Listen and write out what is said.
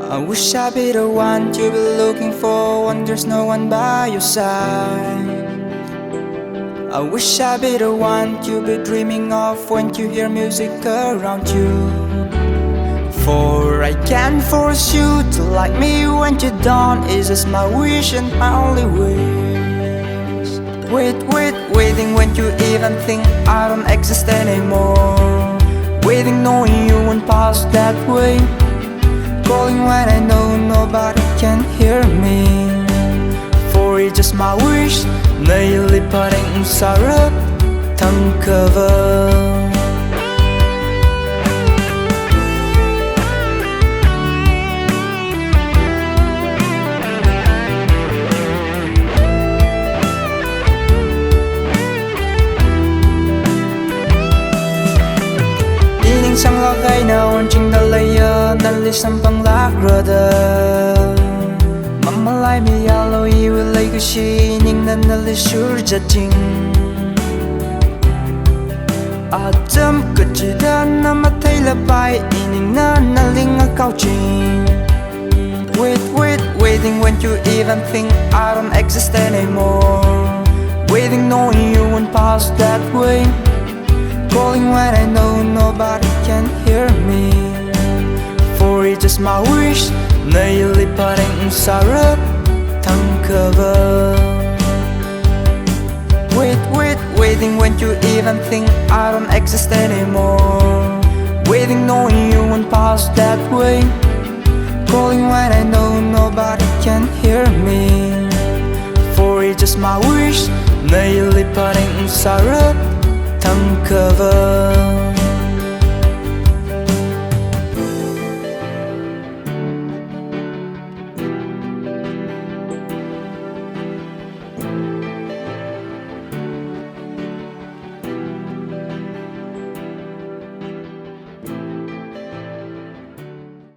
I wish I'd be the one you've been looking for when there's no one by your side. I wish I'd be the one you'll be dreaming of when you hear music around you. For I can't force you to like me when you don't. It's just my wish and my only wish. Waiting when you even think I don't exist anymore. Waiting knowing you won't pass that way. Calling when I know nobody can hear me. For it's just my wish. Naili pa rin sarap tangkava. Sang lagay na HONCHINGDALEI nalisang panglagrada. Mamalay mi yalo iwilay ko sining na nalisur jajing. Atam kajida na matay labay ining na naling akauching. Waiting when you even think I don't exist anymore. Waiting knowing you won't pass that way. Calling when I know nobody can hear me. For it's just my wish. Naili pa rin sarap tangkava. Waiting when you even think I don't exist anymore. Waiting knowing you won't pass that way. Calling when I know nobody can hear me. For it's just my wish. Naili pa rin sarap tangkava.